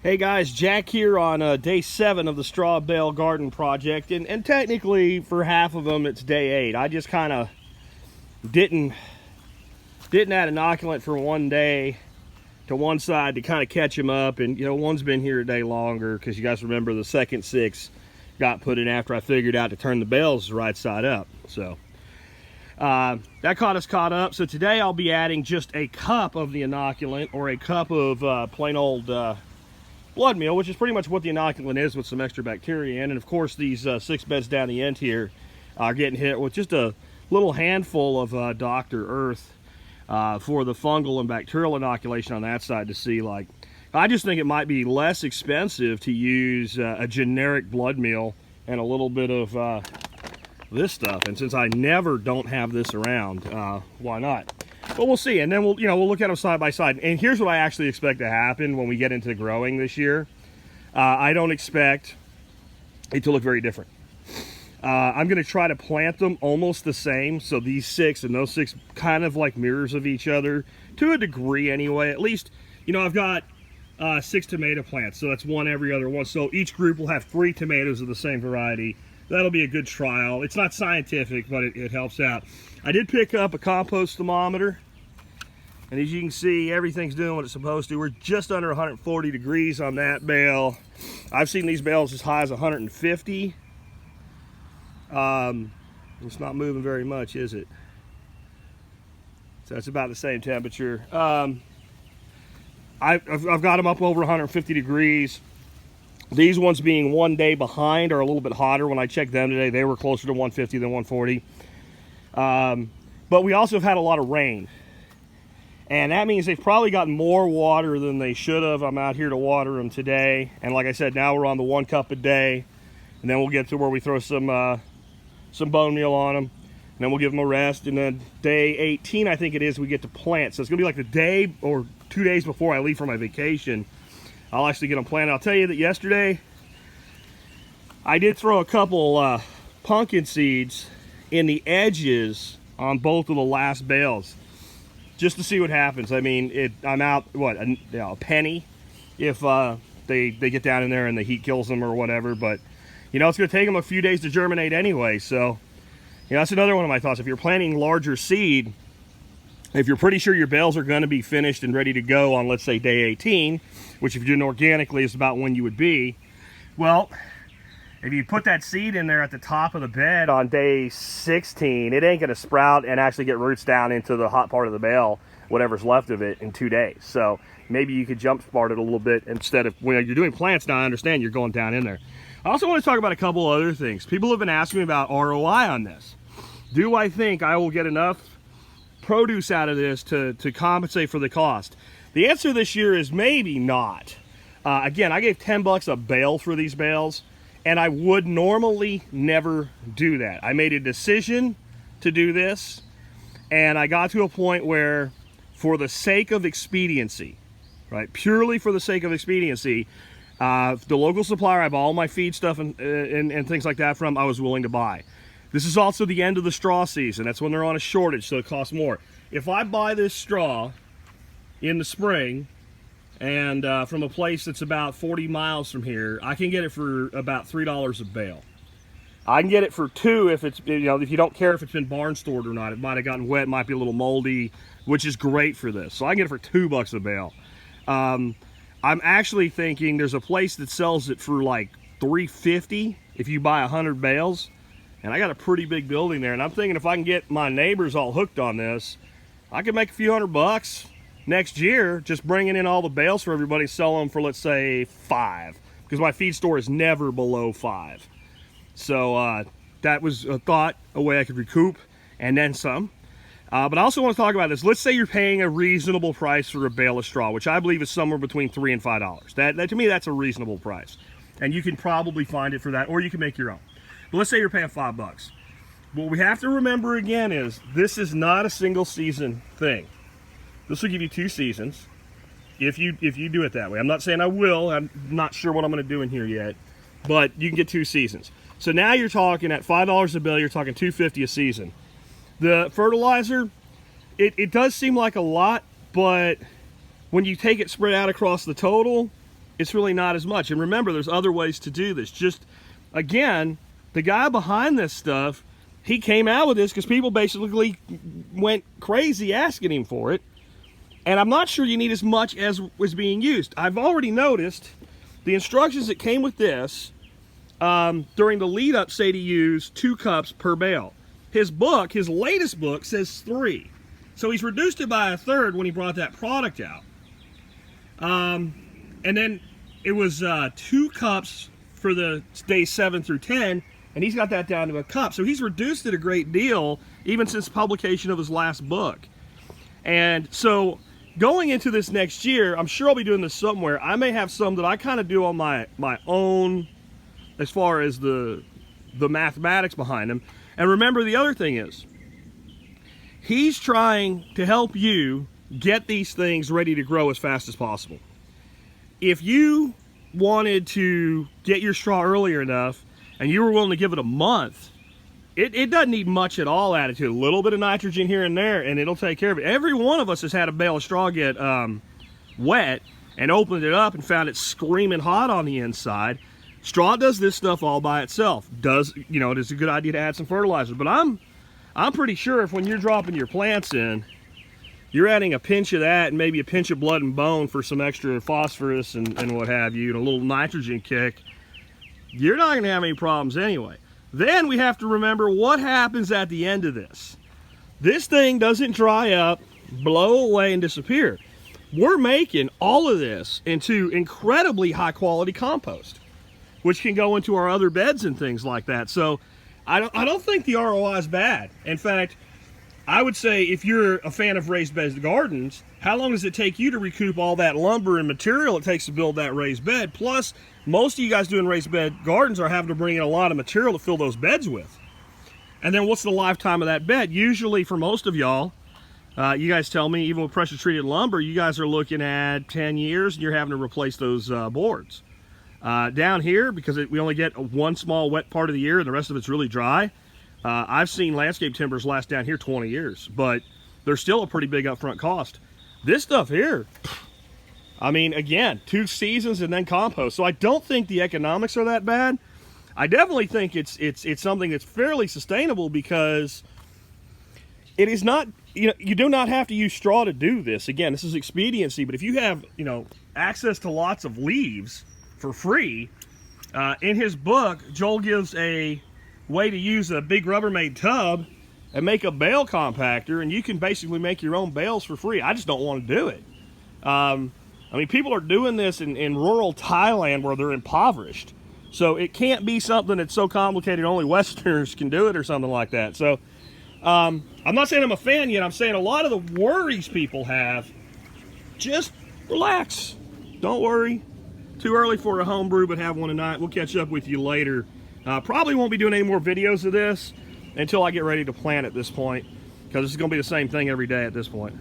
Hey guys, Jack here on day 7 of the straw bale garden project, and technically for half of them it's day 8. I just kind of didn't add inoculant for one day to one side to kind of catch them up, and one's been here a day longer because you guys remember the second 6 got put in after I figured out to turn the bales right side up. So that caught us caught up. So today I'll be adding just a cup of the inoculant, or a cup of plain old blood meal, which is pretty much what the inoculant is, with some extra bacteria in. And of course these 6 beds down the end here are getting hit with just a little handful of Dr. Earth for the fungal and bacterial inoculation on that side to see, like, I just think it might be less expensive to use a generic blood meal and a little bit of this stuff. And since I don't have this around, why not? But we'll see, and then we'll look at them side by side. And here's what I actually expect to happen when we get into growing this year. I don't expect it to look very different. I'm going to try to plant them almost the same, so these 6 and those 6 kind of like mirrors of each other to a degree anyway. At least, I've got 6 tomato plants, so that's one every other one. So each group will have 3 tomatoes of the same variety. That'll be a good trial. It's not scientific, but it helps out. I did pick up a compost thermometer, and as you can see, everything's doing what it's supposed to. We're just under 140 degrees on that bale. I've seen these bales as high as 150. It's not moving very much, is it? So that's about the same temperature. I've got them up over 150 degrees. These ones, being one day behind, are a little bit hotter. When I checked them today, they were closer to 150 than 140. But we also have had a lot of rain, and that means they've probably gotten more water than they should have. I'm out here to water them today, and like I said, now we're on the 1 cup a day, and then we'll get to where we throw some bone meal on them, and then we'll give them a rest. And then day 18, I think it is, we get to plant. So it's gonna be like the day or 2 days before I leave for my vacation, I'll actually get them planted. I'll tell you that yesterday I did throw a couple pumpkin seeds in the edges on both of the last bales, just to see what happens. I mean, I'm out, what, a penny if they get down in there and the heat kills them or whatever. But it's going to take them a few days to germinate anyway. So that's another one of my thoughts. If you're planting larger seed, if you're pretty sure your bales are going to be finished and ready to go on, let's say, day 18, which if you're doing organically is about when you would be, well, if you put that seed in there at the top of the bed on day 16, it ain't going to sprout and actually get roots down into the hot part of the bale, whatever's left of it, in 2 days. So maybe you could jump start it a little bit instead of, when you're doing plants now, I understand you're going down in there. I also want to talk about a couple other things. People have been asking me about ROI on this. Do I think I will get enough produce out of this to compensate for the cost? The answer this year is maybe not. Again, I gave $10 a bale for these bales, and I would normally never do that. I made a decision to do this, and I got to a point where, for the sake of expediency, right, purely for the sake of expediency, the local supplier I buy all my feed stuff and things like that from, I was willing to buy. This is also the end of the straw season. That's when they're on a shortage, so it costs more. If I buy this straw in the spring, and from a place that's about 40 miles from here, I can get it for about $3 a bale. I can get it for $2 if it's, if you don't care if it's been barn stored or not. It might have gotten wet, might be a little moldy, which is great for this. So I can get it for $2 a bale. I'm actually thinking there's a place that sells it for like $3.50 if you buy 100 bales. And I got a pretty big building there, and I'm thinking if I can get my neighbors all hooked on this, I could make a few $100 next year just bringing in all the bales for everybody, sell them for, let's say, $5, because my feed store is never below $5. So that was a thought, a way I could recoup, and then some. But I also want to talk about this. Let's say you're paying a reasonable price for a bale of straw, which I believe is somewhere between $3 and $5. That to me, that's a reasonable price, and you can probably find it for that, or you can make your own. But let's say you're paying $5. What we have to remember again is this is not a single season thing. This will give you 2 seasons if you do it that way. I'm not saying I will. I'm not sure what I'm going to do in here yet, but you can get 2 seasons. So now you're talking at $5 a bale, you're talking $2.50 a season. The fertilizer, it does seem like a lot, but when you take it spread out across the total, it's really not as much. And remember, there's other ways to do this. Just, again, the guy behind this stuff, he came out with this because people basically went crazy asking him for it. And I'm not sure you need as much as was being used. I've already noticed the instructions that came with this during the lead up say to use 2 cups per bale. His book, his latest book, says 3. So he's reduced it by 1/3 when he brought that product out. And then it was 2 cups for the days 7 through 10, and he's got that down to 1 cup. So he's reduced it a great deal, even since publication of his last book. And so going into this next year, I'm sure I'll be doing this somewhere. I may have some that I kind of do on my own as far as the mathematics behind them. And remember, the other thing is, he's trying to help you get these things ready to grow as fast as possible. If you wanted to get your straw earlier enough and you were willing to give it a month, it doesn't need much at all added to it. A little bit of nitrogen here and there, and it'll take care of it. Every one of us has had a bale of straw get wet and opened it up and found it screaming hot on the inside. Straw does this stuff all by itself. You know, it is a good idea to add some fertilizer, but I'm pretty sure if when you're dropping your plants in, you're adding a pinch of that and maybe a pinch of blood and bone for some extra phosphorus and what have you, and a little nitrogen kick, you're not going to have any problems anyway. Then we have to remember what happens at the end of this. This thing doesn't dry up, blow away, and disappear. We're making all of this into incredibly high quality compost, which can go into our other beds and things like that. So I don't think the ROI is bad. In fact, I would say if you're a fan of raised bed gardens, how long does it take you to recoup all that lumber and material it takes to build that raised bed? Plus, most of you guys doing raised bed gardens are having to bring in a lot of material to fill those beds with. And then what's the lifetime of that bed? Usually for most of y'all, you guys tell me, even with pressure treated lumber, you guys are looking at 10 years and you're having to replace those boards. Down here, because we only get one small wet part of the year and the rest of it's really dry, I've seen landscape timbers last down here 20 years, but they're still a pretty big upfront cost. This stuff here, I mean, again, 2 seasons and then compost. So I don't think the economics are that bad. I definitely think it's something that's fairly sustainable because it is not, you know, you do not have to use straw to do this. Again, this is expediency, but if you have, you know, access to lots of leaves for free, in his book, Joel gives a way to use a big Rubbermaid tub and make a bale compactor, and you can basically make your own bales for free. I just don't want to do it. I mean, people are doing this in rural Thailand where they're impoverished. So it can't be something that's so complicated only Westerners can do it or something like that. So I'm not saying I'm a fan yet. I'm saying a lot of the worries people have, just relax. Don't worry. Too early for a homebrew, but have one tonight. We'll catch up with you later. Probably won't be doing any more videos of this until I get ready to plant at this point, because this is going to be the same thing every day at this point.